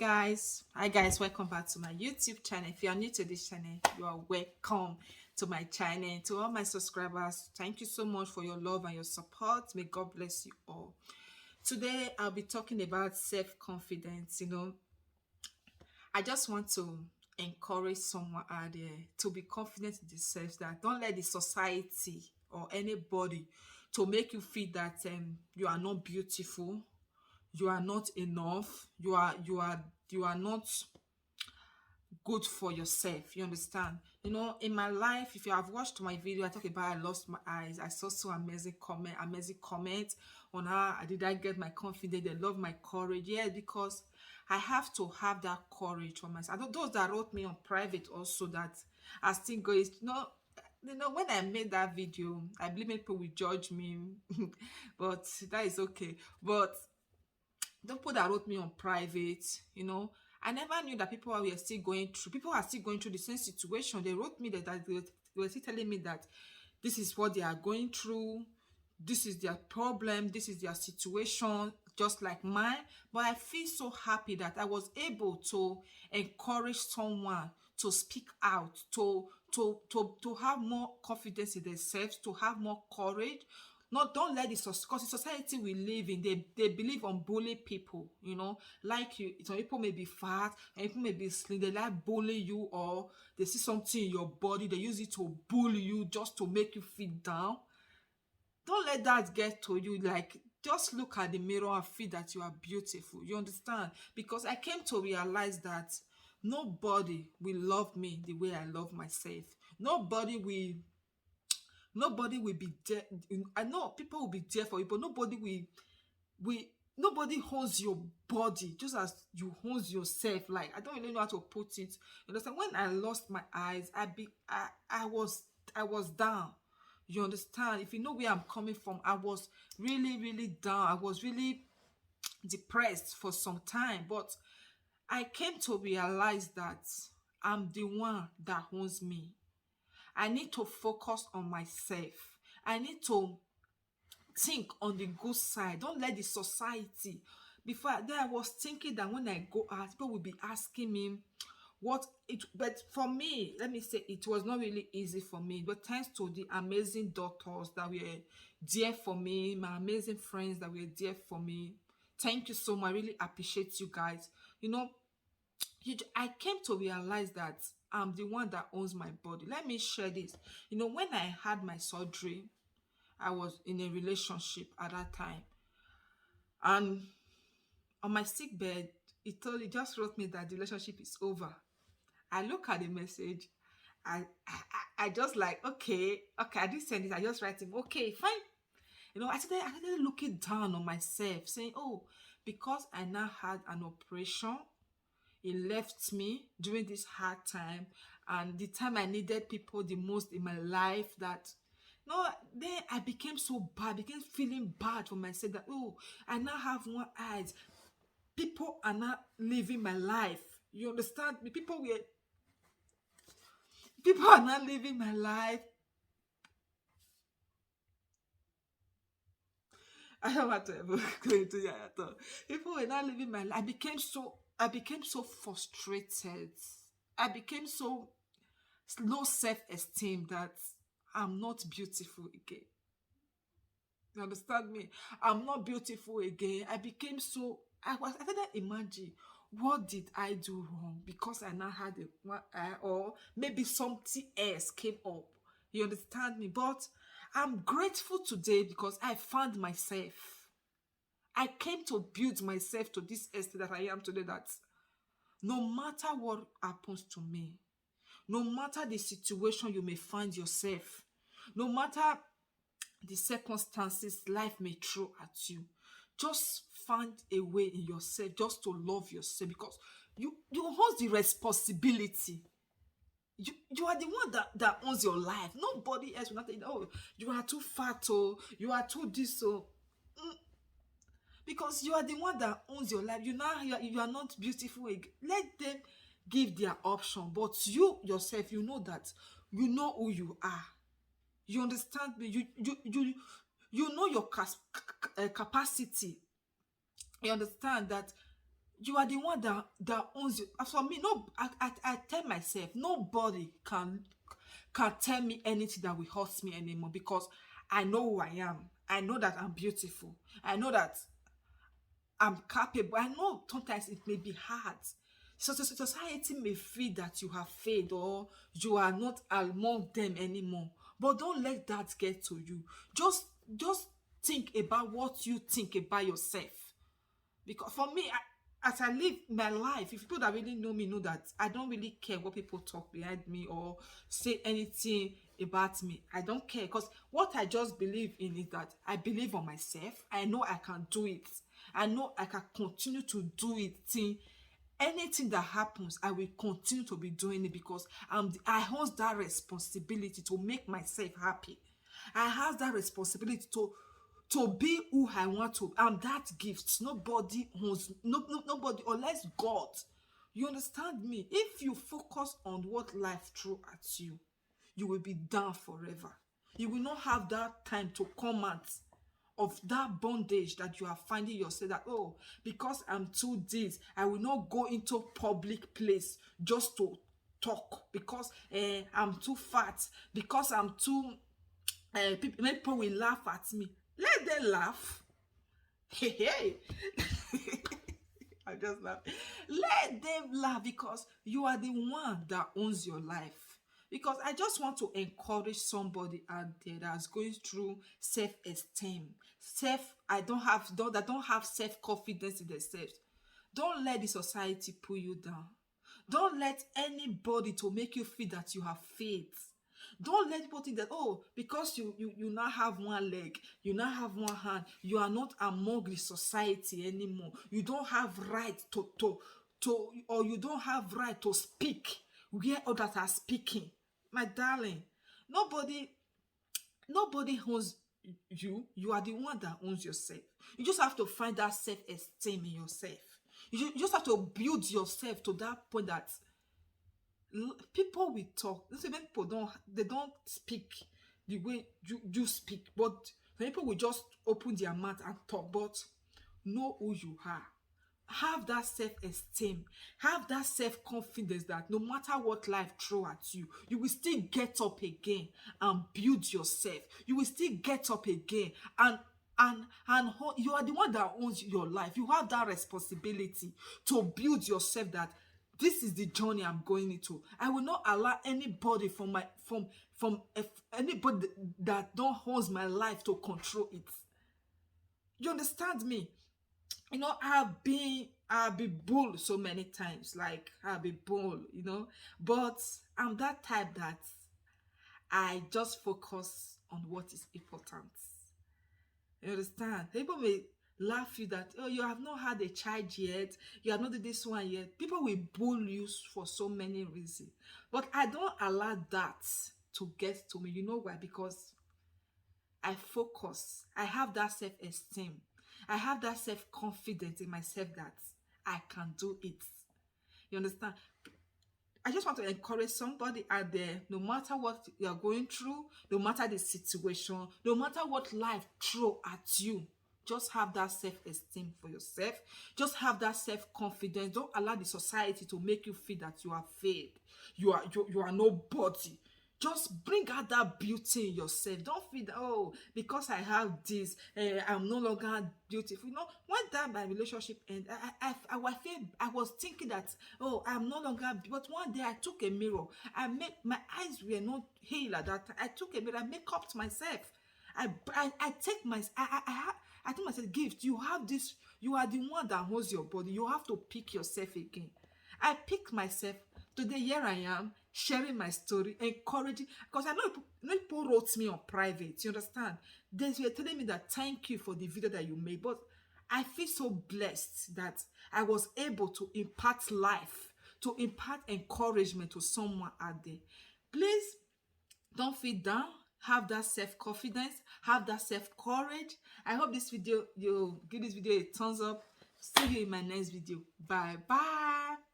Hi guys, welcome back to my YouTube channel. If you are new to this channel, you are welcome to my channel. To all my subscribers, thank you so much for your love and your support. May God bless you all. Today I'll be talking about self-confidence. I just want to encourage someone out there to be confident in themselves, that don't let the society or anybody to make you feel that you are not beautiful, you are not enough, you are not good for yourself. You understand? In my life, if you have watched my video, I talk about I lost my eyes. I saw so amazing comment on how I get my confidence. They love my courage. Yeah, because I have to have that courage for myself. Those that wrote me on private also, that are still going, when I made that video, I believe many people will judge me, but that is okay. But the people that wrote me on private, I never knew that people are still going through the same situation. They wrote me that they were still telling me that this is what they are going through, this is their problem, this is their situation, just like mine. But I feel so happy that I was able to encourage someone to speak out, to have more confidence in themselves, to have more courage. Not Don't let because the society we live in, they believe on bully people. Like, you, some people may be fat and people may be slim, they like bully you, or they see something in your body, they use it to bully you just to make you feel down. Don't let that get to you. Like, just look at the mirror and feel that you are beautiful. You understand? Because I came to realize that nobody will love me the way I love myself. Nobody will nobody will be there. I know people will be there for you, but will nobody owns your body just as you owns yourself. Like, I don't really know how to put it. You understand? When I lost my eyes, I was down. You understand? If you know where I'm coming from, I was really, really down. I was really depressed for some time. But I came to realize that I'm the one that owns me. I need to focus on myself. I need to think on the good side. Don't let the society. Then I was thinking that when I go out, people will be asking me but for me, let me say, it was not really easy for me. But thanks to the amazing doctors that were there for me, my amazing friends that were there for me. Thank you so much. I really appreciate you guys. You know, I came to realize that I'm the one that owns my body. Let me share this. When I had my surgery, I was in a relationship at that time. And on my sick bed, he just wrote me that the relationship is over. I look at the message. I just like, okay, I didn't send it. I just write him, okay, fine. I started looking down on myself, saying, oh, because I now had an operation, he left me during this hard time, and the time I needed people the most in my life. That no Then I became so bad, became feeling bad for myself, that, oh, I now have one eyes. People are not living my life. You understand me? People are not living my life. I don't want to ever go into that at all. People were not living my life. I became so frustrated. I became so low self-esteem that I'm not beautiful again. You understand me? I'm not beautiful again. I didn't imagine, what did I do wrong? Because I now had one eye, or maybe something else came up. You understand me? But I'm grateful today because I found myself. I came to build myself to this extent that I am today, that no matter what happens to me, no matter the situation you may find yourself, no matter the circumstances life may throw at you, just find a way in yourself just to love yourself, because you hold the responsibility. You are the one that owns your life. Nobody else will not tell you, oh, you are too fat, or you are too this, or because you are the one that owns your life. You are not beautiful again. Let them give their option, but you yourself, you know that you know who you are. You understand me? You know your capacity. You understand that You are the one that owns you. For me, no, I tell myself nobody can tell me anything that will hurt me anymore, because I know who I am. I know that I'm beautiful. I know that I'm capable. I know sometimes it may be hard. Society may feel that you have failed, or you are not among them anymore. But don't let that get to you. Just think about what you think about yourself. Because for me, as I live my life, if people that really know me know that I don't really care what people talk behind me or say anything about me. I don't care, because what I just believe in is that I believe on myself. I know I can do it. I know I can continue to do it till anything that happens. I will continue to be doing it, because I hold that responsibility to make myself happy. I have that responsibility to be who I want to. I'm that gift. Nobody owns, nobody unless God. You understand me? If you focus on what life throw at you, you will be down forever. You will not have that time to come out of that bondage that you are finding yourself, that, oh, because I'm too this, I will not go into public place just to talk, because I'm too fat, because I'm too people will laugh at me. Let them laugh. Hey, hey. I just laugh. Let them laugh, because you are the one that owns your life. Because I just want to encourage somebody out there that's going through self-esteem, that don't have self-confidence in themselves. Don't let the society pull you down. Don't let anybody to make you feel that you have faith. Don't let people think that, oh, because you now have one leg, you now have one hand, you are not among the society anymore. You don't have right or you don't have right to speak where others are speaking. My darling, nobody nobody owns you. You are the one that owns yourself. You just have to find that self-esteem in yourself. You just have to build yourself to that point that people will talk. Let's say when people don't speak the way you speak, but people will just open their mouth and talk. But know who you are. Have that self-esteem. Have that self-confidence that no matter what life throw at you, you will still get up again and build yourself. You will still get up again you are the one that owns your life. You have that responsibility to build yourself, that this is the journey I'm going into. I will not allow anybody anybody that don't hold my life to control it. You understand me? I've been bullied so many times. Like, I've been bullied, but I'm that type that I just focus on what is important. You understand? People may laugh you that, oh, you have not had a child yet, you have not done this one yet. People will bully you for so many reasons. But I don't allow that to get to me. You know why? Because I focus. I have that self-esteem. I have that self-confidence in myself that I can do it. You understand? I just want to encourage somebody out there, no matter what you're going through, no matter the situation, no matter what life throw at you, just have that self-esteem for yourself. Just have that self-confidence. Don't allow the society to make you feel that you are failed. You are nobody. Just bring out that beauty in yourself. Don't feel that, oh, because I have this, I'm no longer beautiful. When that my relationship ended, I was thinking that, oh, I'm no longer. But one day I took a mirror. My eyes were not healed at that time. I took a mirror. I make up to myself. I take my I think myself, gift. You have this. You are the one that holds your body. You have to pick yourself again. I picked myself. Today, here I am, sharing my story, encouraging, because I know people wrote me on private, you understand? They were telling me that thank you for the video that you made, but I feel so blessed that I was able to impart life, to impart encouragement to someone out there. Please don't feel down. Have that self-confidence, have that self-courage. I hope this video, you give this video a thumbs up. See you in my next video. Bye bye.